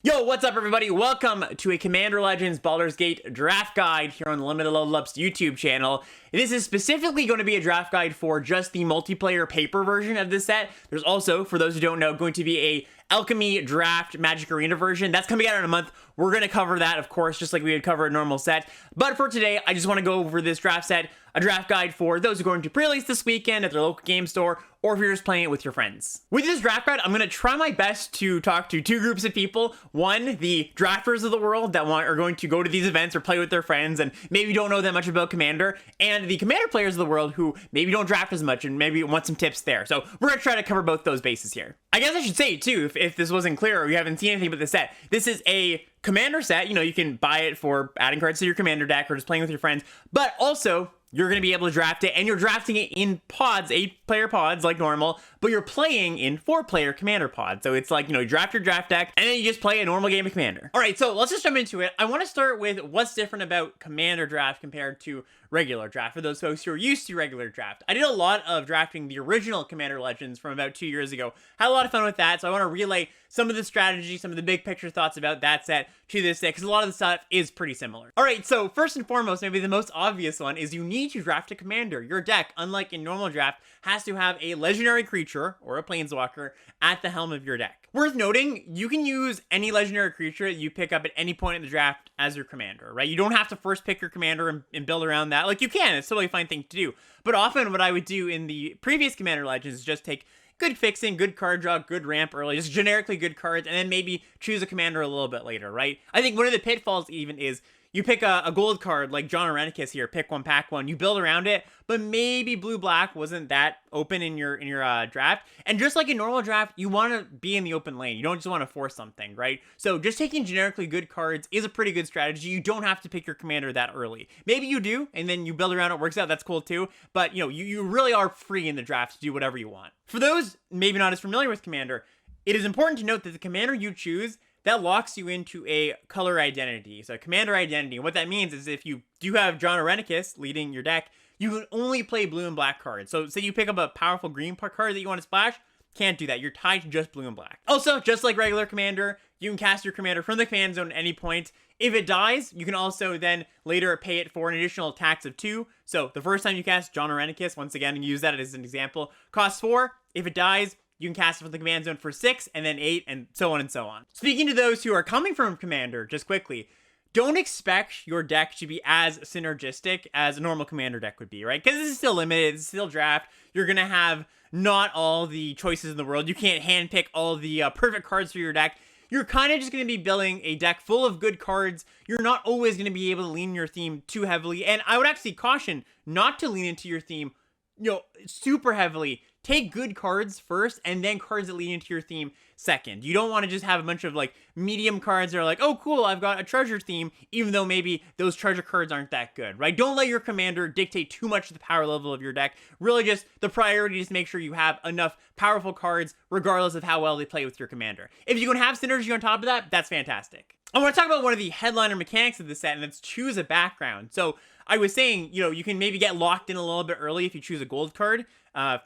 Yo, what's up everybody? Welcome to a Commander Legends Baldur's Gate draft guide here on the Limited Level Ups YouTube channel. This is specifically going to be a draft guide for just the multiplayer paper version of this set. There's also, for those who don't know, going to be a Alchemy Draft Magic Arena version. That's coming out in a month. We're going to cover that, of course, just like we would cover a normal set. But for today, I just want to go over this draft set, a draft guide for those who are going to pre-release this weekend at their local game store, or if you're just playing it with your friends. With this draft guide, I'm going to try my best to talk to two groups of people. One, the drafters of the world that are going to go to these events or play with their friends and maybe don't know that much about Commander, and the Commander players of the world who maybe don't draft as much and maybe want some tips there. So we're going to try to cover both those bases here. I guess I should say, too, if this wasn't clear or you haven't seen anything about this set, this is a Commander set. You know, you can buy it for adding cards to your Commander deck or just playing with your friends, but also you're going to be able to draft it, and you're drafting it in pods, 8-player pods like normal, but you're playing in 4-player Commander pods. So it's like, you know, you draft your draft deck, and then you just play a normal game of Commander. All right, so let's just jump into it. I want to start with what's different about Commander draft compared to regular draft, for those folks who are used to regular draft. I did a lot of drafting the original Commander Legends from about 2 years ago. Had a lot of fun with that, so I want to relay some of the strategy, some of the big picture thoughts about that set to this set, because a lot of the stuff is pretty similar. All right, so first and foremost, maybe the most obvious one is you need to draft a Commander. Your deck, unlike in normal draft, has to have a legendary creature or a planeswalker at the helm of your deck. Worth noting, you can use any legendary creature that you pick up at any point in the draft as your commander, right? You don't have to first pick your commander and build around that. Like, you can, it's totally a fine thing to do. But often what I would do in the previous Commander Legends is just take good fixing, good card draw, good ramp early, just generically good cards, and then maybe choose a commander a little bit later, right? I think one of the pitfalls even is you pick a gold card like John Arenicus here, pick one, pack one, you build around it, but maybe blue-black wasn't that open in your draft. And just like in normal draft, you want to be in the open lane. You don't just want to force something, right? So just taking generically good cards is a pretty good strategy. You don't have to pick your commander that early. Maybe you do, and then you build around it, works out, that's cool too. But you know, you really are free in the draft to do whatever you want. For those maybe not as familiar with Commander, it is important to note that the commander you choose, that locks you into a color identity. So commander identity. And what that means is if you do have John Arenicus leading your deck, you can only play blue and black cards. So say you pick up a powerful green card that you want to splash, can't do that. You're tied to just blue and black. Also, just like regular commander, you can cast your commander from the command zone at any point. If it dies, you can also then later pay it for an additional tax of 2. So the first time you cast John Arenicus, once again, use that as an example, costs 4. If it dies, you can cast it from the command zone for 6, and then 8, and so on and so on. Speaking to those who are coming from Commander, just quickly, don't expect your deck to be as synergistic as a normal Commander deck would be, right? Because this is still limited, it's still draft. You're going to have not all the choices in the world. You can't handpick all the perfect cards for your deck. You're kind of just going to be building a deck full of good cards. You're not always going to be able to lean your theme too heavily. And I would actually caution not to lean into your theme, you know, super heavily. Take good cards first, and then cards that lead into your theme second. You don't want to just have a bunch of like medium cards that are like, oh cool, I've got a treasure theme, even though maybe those treasure cards aren't that good, right? Don't let your commander dictate too much of the power level of your deck. Really just the priority is to make sure you have enough powerful cards regardless of how well they play with your commander. If you can have synergy on top of that, that's fantastic. I want to talk about one of the headliner mechanics of the set, and that's choose a background. So I was saying, you know, you can maybe get locked in a little bit early if you choose a gold card,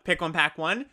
pick one, pack one.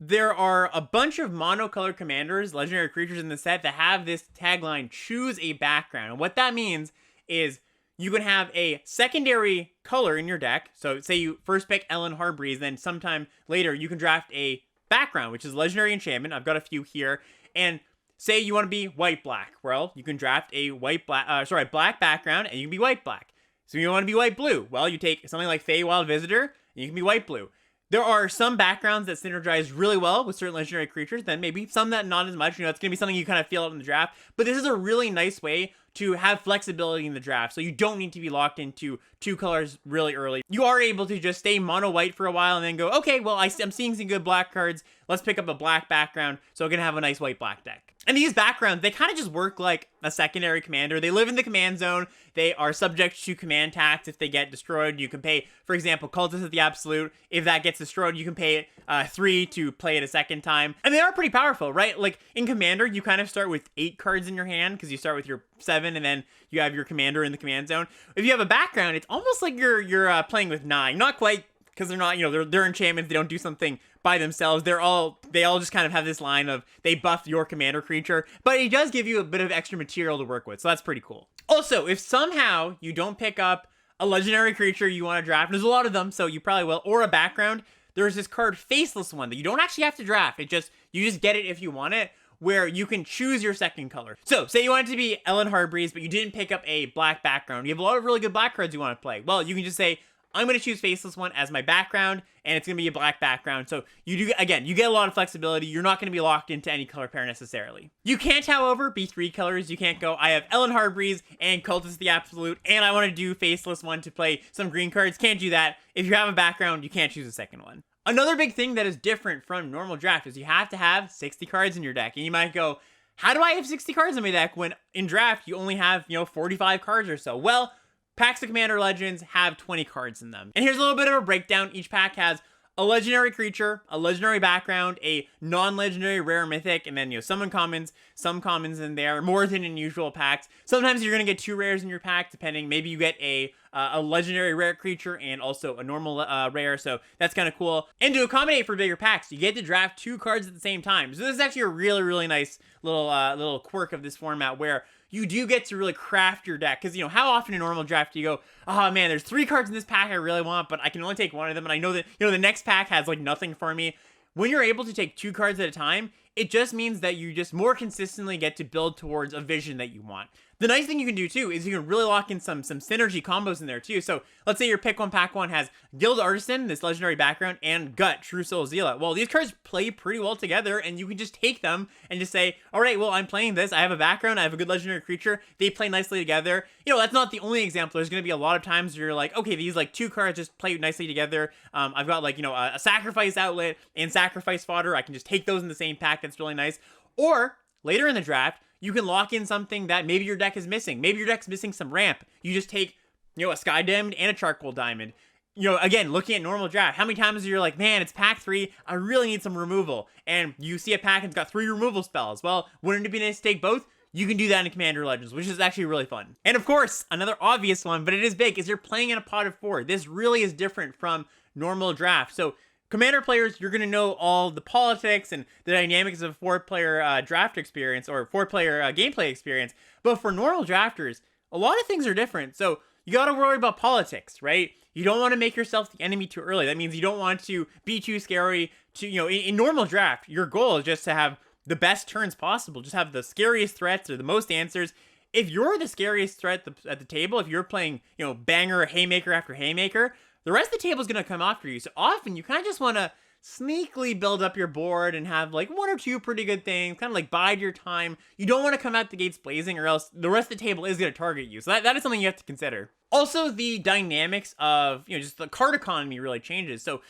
There are a bunch of monocolored commanders, legendary creatures in the set that have this tagline, choose a background. And what that means is you can have a secondary color in your deck. So say you first pick Ellen Harbreeze, then sometime later you can draft a background, which is legendary enchantment. I've got a few here. And say you want to be white-black. Well, you can draft a black background, and you can be white-black. So you want to be white-blue. Well, you take something like Feywild Visitor, and you can be white-blue. There are some backgrounds that synergize really well with certain legendary creatures, then maybe some that not as much. You know, it's going to be something you kind of feel out in the draft. But this is a really nice way to have flexibility in the draft, so you don't need to be locked into 2 colors really early. You are able to just stay mono white for a while and then go, okay, well, I'm seeing some good black cards. Let's pick up a black background so I can have a nice white-black deck. And these backgrounds, they kind of just work like a secondary commander. They live in the command zone. They are subject to command tax if they get destroyed. You can pay, for example, Cultist at the Absolute. If that gets destroyed, you can pay it 3 to play it a second time. And they are pretty powerful, right? Like in Commander, you kind of start with 8 cards in your hand because you start with your 7 and then you have your commander in the command zone. If you have a background, it's almost like you're playing with 9. Not quite, because they're not, you know, they're enchantments. They don't do something by themselves. They all just kind of have this line of they buff your commander creature, but it does give you a bit of extra material to work with, so that's pretty cool. Also, if somehow you don't pick up a legendary creature you want to draft, there's a lot of them, so you probably will, or a background, there's this card Faceless One that you don't actually have to draft. You just get it if you want it, where you can choose your second color. So, say you want it to be Ellen Harbreeze, but you didn't pick up a black background. You have a lot of really good black cards you want to play. Well, you can just say, I'm going to choose Faceless One as my background, and it's going to be a black background. So you do, again, you get a lot of flexibility. You're not going to be locked into any color pair necessarily. You can't, however, be 3 colors. You can't go, I have Ellen Harbreeze and Cultist the Absolute, and I want to do Faceless One to play some green cards. Can't do that. If you have a background, you can't choose a second one. Another big thing that is different from normal draft is you have to have 60 cards in your deck. And you might go, how do I have 60 cards in my deck when in draft you only have, 45 cards or so? Well, packs of Commander Legends have 20 cards in them. And here's a little bit of a breakdown. Each pack has a legendary creature, a legendary background, a non-legendary rare mythic, and then, some uncommons, some commons in there, more than in usual packs. Sometimes you're going to get 2 rares in your pack, depending. Maybe you get a legendary rare creature and also a normal rare, so that's kind of cool. And to accommodate for bigger packs, you get to draft 2 cards at the same time. So this is actually a really, really nice little quirk of this format where you do get to really craft your deck. Because, how often in normal draft do you go, oh man, there's 3 cards in this pack I really want, but I can only take 1 of them, and I know that, the next pack has, nothing for me. When you're able to take 2 cards at a time, it just means that you just more consistently get to build towards a vision that you want. The nice thing you can do too is you can really lock in some synergy combos in there too. So let's say your pick one, pack one has Guild Artisan, this legendary background, and Gut, True Soul Zealot. Well, these cards play pretty well together, and you can just take them and just say, all right, well, I'm playing this. I have a background. I have a good legendary creature. They play nicely together. That's not the only example. There's going to be a lot of times where you're like, okay, these 2 cards just play nicely together. I've got a Sacrifice Outlet and Sacrifice Fodder. I can just take those in the same pack. That's really nice. Or later in the draft, you can lock in something that maybe your deck is missing. Maybe your deck's missing some ramp. You just take, a Sky Diamond and a Charcoal Diamond. Again, looking at normal draft, how many times you're like, man, it's pack 3, I really need some removal. And you see a pack and it's got 3 removal spells. Well, wouldn't it be nice to take both? You can do that in Commander Legends, which is actually really fun. And of course, another obvious one, but it is big, is you're playing in a pot of 4. This really is different from normal draft. So Commander players, you're going to know all the politics and the dynamics of a 4-player draft experience or 4-player gameplay experience. But for normal drafters, a lot of things are different. So you got to worry about politics, right? You don't want to make yourself the enemy too early. That means you don't want to be too scary to, in normal draft, your goal is just to have the best turns possible. Just have the scariest threats or the most answers. If you're the scariest threat at the table, if you're playing, banger, haymaker after haymaker, the rest of the table is going to come after you. So often you kind of just want to sneakily build up your board and have 1 or 2 pretty good things, kind of bide your time. You don't want to come out the gates blazing or else the rest of the table is going to target you. So that is something you have to consider. Also, the dynamics of, just the card economy really changes. So,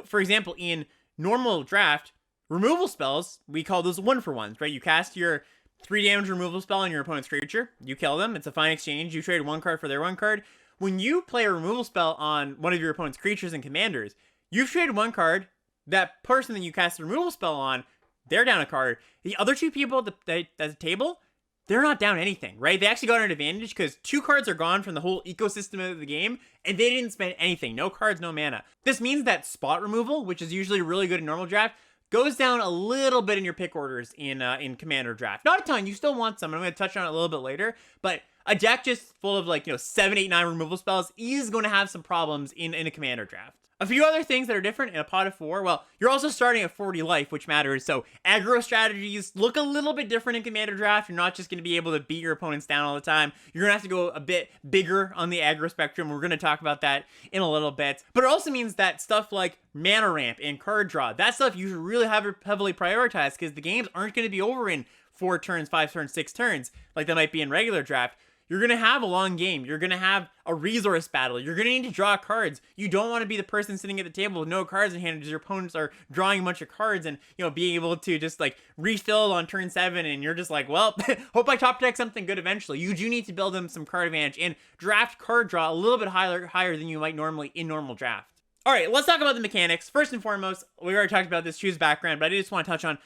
for example, in normal draft, removal spells, we call those 1-for-1s, right? You cast your 3 damage removal spell on your opponent's creature. You kill them. It's a fine exchange. You trade 1 card for their 1 card. When you play a removal spell on one of your opponent's creatures and commanders, you've traded 1 card. That person that you cast the removal spell on, they're down a card. The other 2 people at the table, they're not down anything, right? They actually got an advantage because 2 cards are gone from the whole ecosystem of the game, and they didn't spend anything. No cards, no mana. This means that spot removal, which is usually really good in normal draft, goes down a little bit in your pick orders in Commander draft. Not a ton. You still want some. I'm going to touch on it a little bit later, but a deck just full of 7, 8, 9 removal spells is going to have some problems in a Commander draft. A few other things that are different in a pot of 4, well, you're also starting at 40 life, which matters, so aggro strategies look a little bit different in Commander Draft. You're not just going to be able to beat your opponents down all the time. You're going to have to go a bit bigger on the aggro spectrum. We're going to talk about that in a little bit. But it also means that stuff like mana ramp and card draw, that stuff you should really have heavily prioritized because the games aren't going to be over in 4 turns, 5 turns, 6 turns, like they might be in regular draft. You're going to have a long game. You're going to have a resource battle. You're going to need to draw cards. You don't want to be the person sitting at the table with no cards in hand as your opponents are drawing a bunch of cards and, being able to just refill on turn 7 and you're just like, well, hope I top deck something good eventually. You do need to build them some card advantage and draft card draw a little bit higher than you might normally in normal draft. All right, let's talk about the mechanics. First and foremost, we already talked about this choose background, but I just want to touch on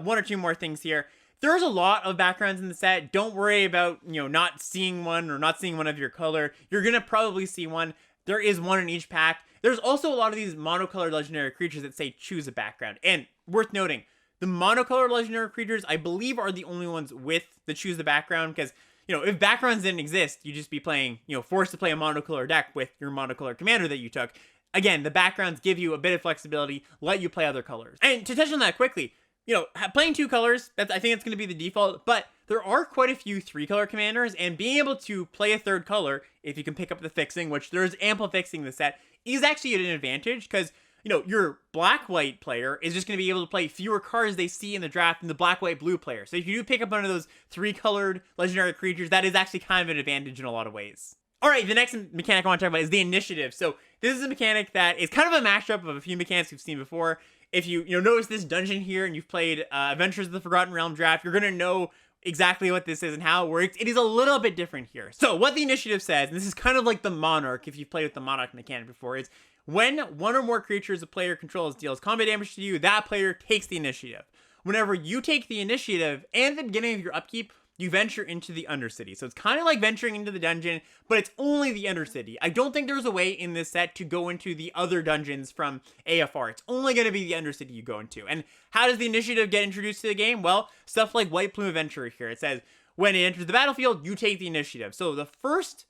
1 or 2 more things here. There's a lot of backgrounds in the set. Don't worry about, not seeing one or not seeing one of your color. You're going to probably see one. There is one in each pack. There's also a lot of these monocolored legendary creatures that say choose a background. And worth noting, the monocolored legendary creatures, I believe, are the only ones with the choose the background, because, you know, if backgrounds didn't exist, you'd just be playing, you know, forced to play a monocolor deck with your monocolor commander that you took. Again, the backgrounds give you a bit of flexibility, let you play other colors. And to touch on that quickly, you know, playing 2 colors, I think it's going to be the default, but there are quite a few 3-color commanders, and being able to play a 3rd color, if you can pick up the fixing, which there's ample fixing in the set, is actually an advantage, because, you know, your black-white player is just going to be able to play fewer cards they see in the draft than the black-white-blue player. So if you do pick up one of those 3-colored legendary creatures, that is actually kind of an advantage in a lot of ways. All right, the next mechanic I want to talk about is the initiative. So this is a mechanic that is kind of a mashup of a few mechanics we've seen before. If you notice this dungeon here and you've played Adventures of the Forgotten Realm draft, you're going to know exactly what this is and how it works. It is a little bit different here. So what the initiative says, and this is kind of like the Monarch if you've played with the Monarch mechanic before, is when one or more creatures a player controls deals combat damage to you, that player takes the initiative. Whenever you take the initiative and at the beginning of your upkeep, you venture into the Undercity. So it's kind of like venturing into the dungeon, but it's only the Undercity. I don't think there's a way in this set to go into the other dungeons from AFR. It's only going to be the Undercity you go into. And how does the initiative get introduced to the game? Well, stuff like White Plume Adventurer here. It says, when it enters the battlefield, you take the initiative. So the first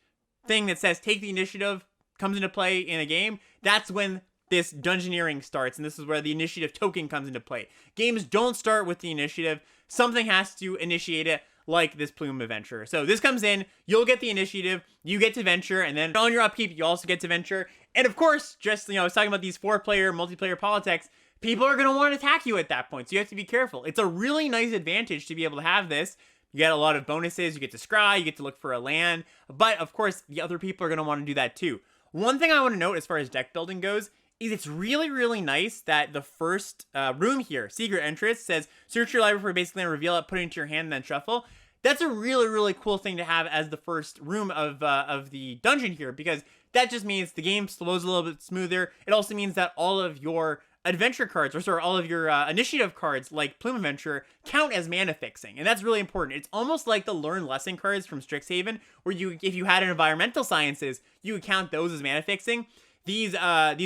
thing that says take the initiative comes into play in a game. That's when this dungeoneering starts, and this is where the initiative token comes into play. Games don't start with the initiative. Something has to initiate it, like this Plume Adventure. So this comes in, you'll get the initiative, you get to venture, and then on your upkeep, you also get to venture. And of course, just, I was talking about these 4-player, multiplayer politics, people are going to want to attack you at that point, so you have to be careful. It's a really nice advantage to be able to have this. You get a lot of bonuses, you get to scry, you get to look for a land, but of course, the other people are going to want to do that too. One thing I want to note as far as deck building goes is it's really, really nice that the first room here, Secret Entrance, says search your library for basically and reveal it, put it into your hand, and then shuffle. That's a really, really cool thing to have as the first room of the dungeon here, because that just means the game flows a little bit smoother. It also means that all of your adventure cards, or sorry, all of your initiative cards, like Plume Adventure, count as mana fixing, and that's really important. It's almost like the Learn Lesson cards from Strixhaven, where if you had an environmental sciences, you would count those as mana fixing. These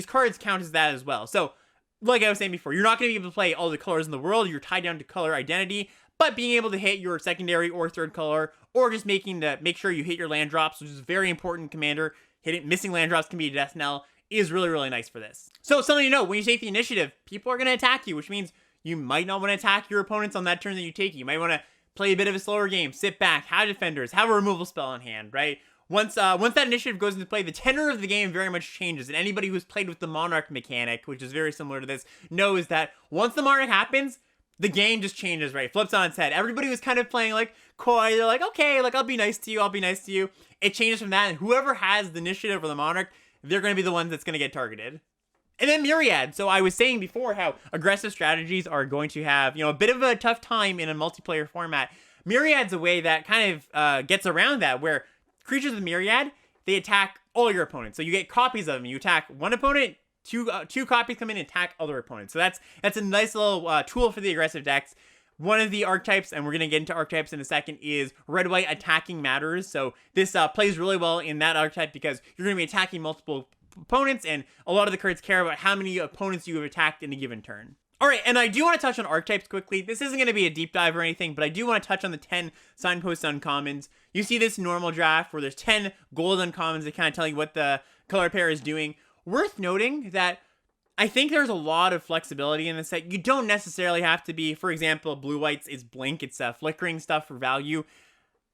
cards count as that as well. So, like I was saying before, you're not going to be able to play all the colors in the world. You're tied down to color identity. But being able to hit your secondary or 3rd color, or just make sure you hit your land drops, which is very important in Commander. Missing land drops can be a death knell, is really, really nice for this. So something to know, when you take the initiative, people are going to attack you, which means you might not want to attack your opponents on that turn that you take. You might want to play a bit of a slower game, sit back, have defenders, have a removal spell on hand, right? Once that initiative goes into play, the tenor of the game very much changes, and anybody who's played with the Monarch mechanic, which is very similar to this, knows that once the Monarch happens, the game just changes, right? Flips on its head. Everybody was kind of playing like coy. They're like, okay, like I'll be nice to you. I'll be nice to you. It changes from that, and whoever has the initiative or the Monarch, they're going to be the ones that's going to get targeted. And then Myriad. So I was saying before how aggressive strategies are going to have, a bit of a tough time in a multiplayer format. Myriad's a way that kind of gets around that, where creatures with Myriad, they attack all your opponents. So you get copies of them. You attack one opponent, two copies come in and attack other opponents. So that's a nice little tool for the aggressive decks. One of the archetypes, and we're going to get into archetypes in a second, is red-white attacking matters. So this plays really well in that archetype because you're going to be attacking multiple opponents, and a lot of the cards care about how many opponents you have attacked in a given turn. All right, and I do want to touch on archetypes quickly. This isn't going to be a deep dive or anything, but I do want to touch on the 10 signpost uncommons. You see this normal draft where there's 10 gold uncommons that kind of tell you what the color pair is doing. Worth noting that I think there's a lot of flexibility in this set. You don't necessarily have to be, for example, blue-whites is blink. It's flickering stuff for value.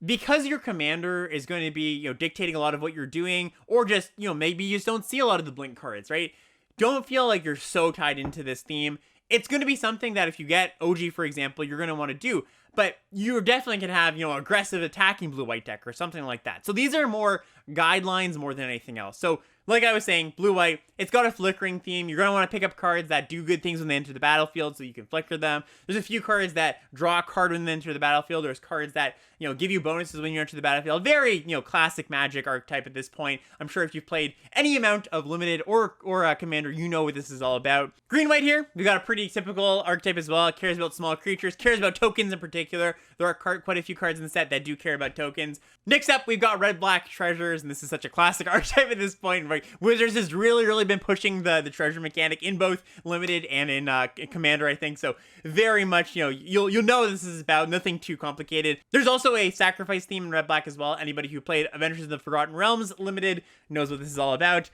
Because your commander is going to be, dictating a lot of what you're doing, or just, maybe you just don't see a lot of the blink cards, right? Don't feel like you're so tied into this theme. It's going to be something that if you get OG, for example, you're going to want to do. But you're definitely going to have, aggressive attacking blue-white deck or something like that. So these are more guidelines more than anything else. So like I was saying, blue-white, it's got a flickering theme. You're going to want to pick up cards that do good things when they enter the battlefield so you can flicker them. There's a few cards that draw a card when they enter the battlefield. There's cards that, give you bonuses when you enter the battlefield. Very, classic Magic archetype at this point. I'm sure if you've played any amount of Limited or Commander, you know what this is all about. Green-white here, we've got a pretty typical archetype as well. It cares about small creatures, cares about tokens in particular. There are quite a few cards in the set that do care about tokens. Next up, we've got red-black treasures, and this is such a classic archetype at this point, right? right? Wizards has really been pushing the treasure mechanic in both Limited and in Commander, I think. So very much, you'll know what this is about. Nothing too complicated. There's also a sacrifice theme in Red Black as well. Anybody who played Adventures of the Forgotten Realms Limited knows what this is all about.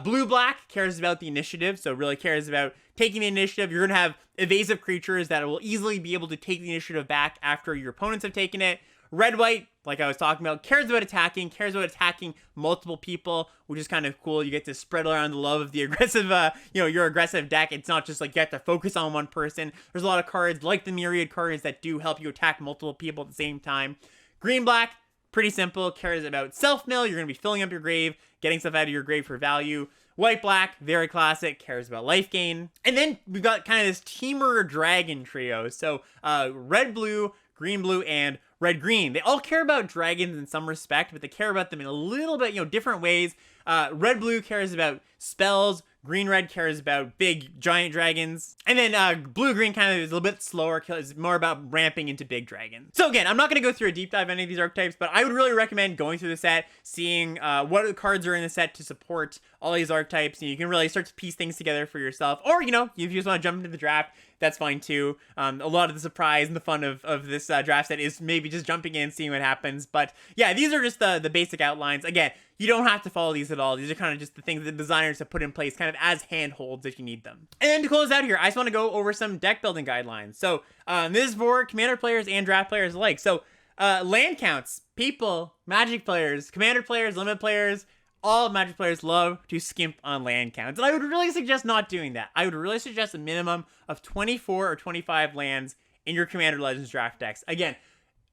Blue Black cares about the initiative, so really cares about taking the initiative. You're going to have evasive creatures that will easily be able to take the initiative back after your opponents have taken it. Red White, like I was talking about, cares about attacking multiple people, which is kind of cool. You get to spread around the love of the aggressive, your aggressive deck. It's not just like you have to focus on one person. There's a lot of cards like the Myriad cards that do help you attack multiple people at the same time. Green Black, pretty simple, cares about self-mill. You're going to be filling up your grave, getting stuff out of your grave for value. White Black, very classic, cares about life gain. And then we've got kind of this Teamer Dragon trio. So Red Blue, Green Blue, and Red Green. They all care about dragons in some respect, but they care about them in a little bit, different ways. Red Blue cares about spells. Green Red cares about big giant dragons. And then Blue Green kind of is a little bit slower, is more about ramping into big dragons. So again, I'm not going to go through a deep dive on any of these archetypes, but I would really recommend going through the set, seeing what cards are in the set to support all these archetypes. And you can really start to piece things together for yourself. Or, if you just want to jump into the draft, that's fine too. A lot of the surprise and the fun of this draft set is maybe just jumping in, seeing what happens. But yeah, these are just the basic outlines. Again, you don't have to follow these at all. These are kind of just the things that designers have put in place kind of as handholds if you need them. And then to close out here, I just want to go over some deck building guidelines. So this is for Commander players and draft players alike. So land counts, people, Magic players, Commander players, Limit players, all Magic players love to skimp on land counts. And I would really suggest not doing that. I would really suggest a minimum of 24 or 25 lands in your Commander Legends draft decks. Again,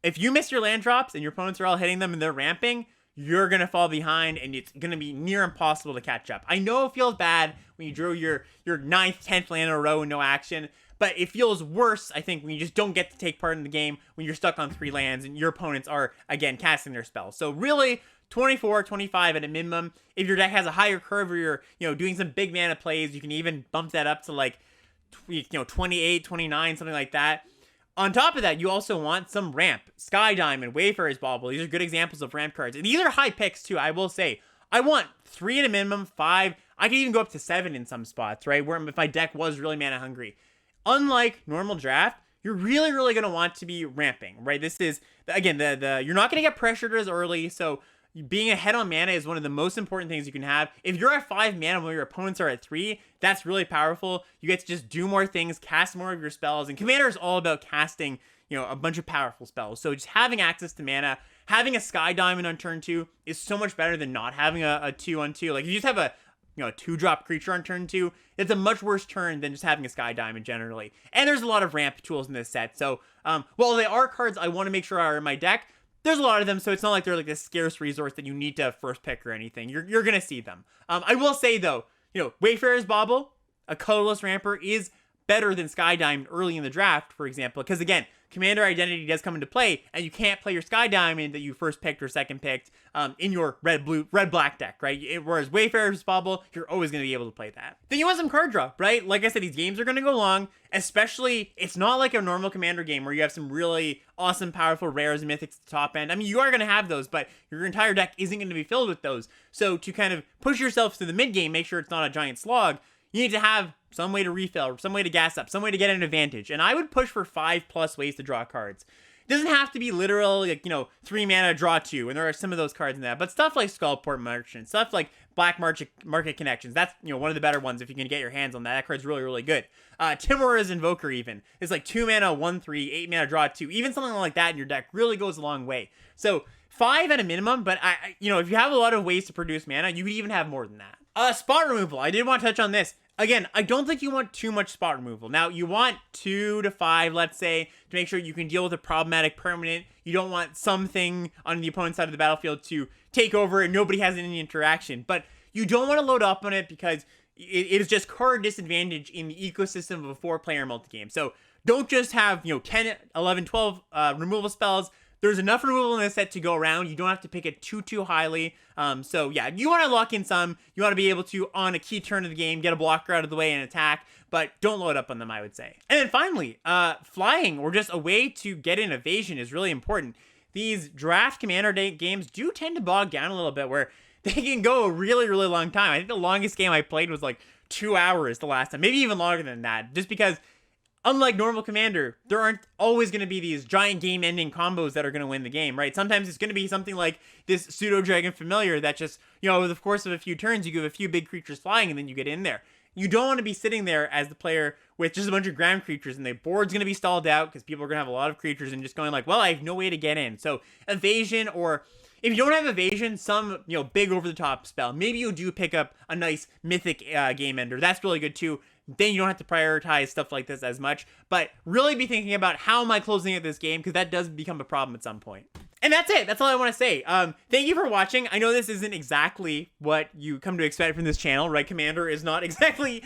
if you miss your land drops and your opponents are all hitting them and they're ramping, you're going to fall behind and it's going to be near impossible to catch up. I know it feels bad when you drew your 9th, 10th land in a row and no action, but it feels worse, I think, when you just don't get to take part in the game, when you're stuck on 3 lands and your opponents are, again, casting their spells. So really, 24, 25 at a minimum. If your deck has a higher curve or you're, doing some big mana plays, you can even bump that up to like, 28, 29, something like that. On top of that, you also want some ramp. Sky Diamond, Wayfarer's Bauble. These are good examples of ramp cards. And these are high picks too, I will say. I want 3 at a minimum, 5. I could even go up to 7 in some spots, right? Where if my deck was really mana hungry. Unlike normal draft, you're really going to want to be ramping, right? This is, again, you're not going to get pressured as early, so being ahead on mana is one of the most important things you can have. If you're at 5 mana while your opponents are at 3, that's really powerful. You get to just do more things, cast more of your spells, and Commander is all about casting, a bunch of powerful spells. So just having access to mana, having a Sky Diamond on turn 2 is so much better than not having a 2/2. Like, if you just have a 2-drop creature on turn 2, it's a much worse turn than just having a Sky Diamond generally. And there's a lot of ramp tools in this set. So, while they are cards I want to make sure are in my deck, there's a lot of them, so it's not like they're like this scarce resource that you need to first pick or anything. You're going to see them. I will say, though, Wayfarer's Bauble, a colorless ramper, is better than Sky Diamond early in the draft, for example, because, again, Commander identity does come into play, and you can't play your Sky Diamond that you first picked or second picked in your red-black deck, right? Whereas Wayfarer's Bauble, you're always going to be able to play that. Then you want some card draw, right? Like I said, these games are going to go long, especially, it's not like a normal Commander game where you have some really awesome, powerful rares and mythics at the top end. I mean, you are going to have those, but your entire deck isn't going to be filled with those. So to kind of push yourself to the mid-game, make sure it's not a giant slog, you need to have some way to refill, some way to gas up, some way to get an advantage. And I would push for 5+ ways to draw cards. It doesn't have to be literal, 3 mana, draw 2, and there are some of those cards in that. But stuff like Skullport Merchant, stuff like Black Market Connections, that's, one of the better ones if you can get your hands on that. That card's really good. Timora's Invoker even. It's like 2 mana, 1/3, 8 mana, draw 2. Even something like that in your deck really goes a long way. So 5 at a minimum, but if you have a lot of ways to produce mana, you could even have more than that. Spot removal. I did want to touch on this. Again, I don't think you want too much spot removal. Now, you want 2 to 5, let's say, to make sure you can deal with a problematic permanent. You don't want something on the opponent's side of the battlefield to take over and nobody has any interaction. But you don't want to load up on it because it is just card disadvantage in the ecosystem of a 4-player multi-game. So don't just have, 10, 11, 12 removal spells. There's enough removal in this set to go around. You don't have to pick it too highly. So yeah, you want to lock in some. You want to be able to, on a key turn of the game, get a blocker out of the way and attack, but don't load up on them, I would say. And then finally, flying, or just a way to get an evasion, is really important. These draft Commander games do tend to bog down a little bit, where they can go a really, really long time. I think the longest game I played was like 2 hours the last time, maybe even longer than that, just because unlike normal Commander, there aren't always going to be these giant game-ending combos that are going to win the game, right? Sometimes it's going to be something like this Pseudo-Dragon Familiar that just, you know, over the course of a few turns, you give a few big creatures flying and then you get in there. You don't want to be sitting there as the player with just a bunch of ground creatures and the board's going to be stalled out because people are going to have a lot of creatures and just going like, well, I have no way to get in. So evasion, or if you don't have evasion, some, you know, big over-the-top spell. Maybe you do pick up a nice mythic game ender. That's really good too. Then you don't have to prioritize stuff like this as much, but really be thinking about how am I closing out this game, because that does become a problem at some point. And that's it. That's all I want to say. Thank you for watching. I know this isn't exactly what you come to expect from this channel, right? Commander is not exactly,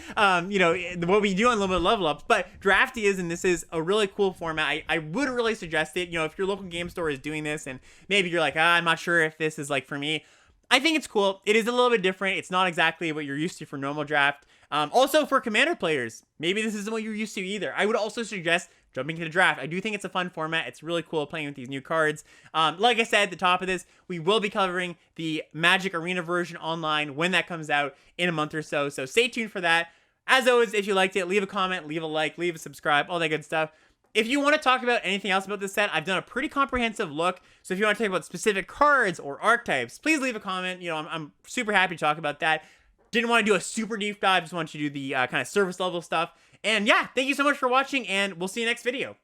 you know, what we do on Limited Level Ups, but Draft is, and this is a really cool format. I would really suggest it. You know, if your local game store is doing this and maybe you're like, I'm not sure if this is like for me, I think it's cool. It is a little bit different. It's not exactly what you're used to for normal Draft. Also for Commander players, maybe this isn't what you're used to either. I would also suggest jumping to the Draft. I do think it's a fun format. It's really cool playing with these new cards. Like I said at the top of this, we will be covering the Magic Arena version online when that comes out in a month or so. So stay tuned for that. As always, if you liked it, leave a comment, leave a like, leave a subscribe, all that good stuff. If you want to talk about anything else about this set, I've done a pretty comprehensive look. So if you want to talk about specific cards or archetypes, please leave a comment. You know, I'm super happy to talk about that. Didn't want to do a super deep dive, just want you to do the kind of surface level stuff. And yeah, thank you so much for watching, and we'll see you next video.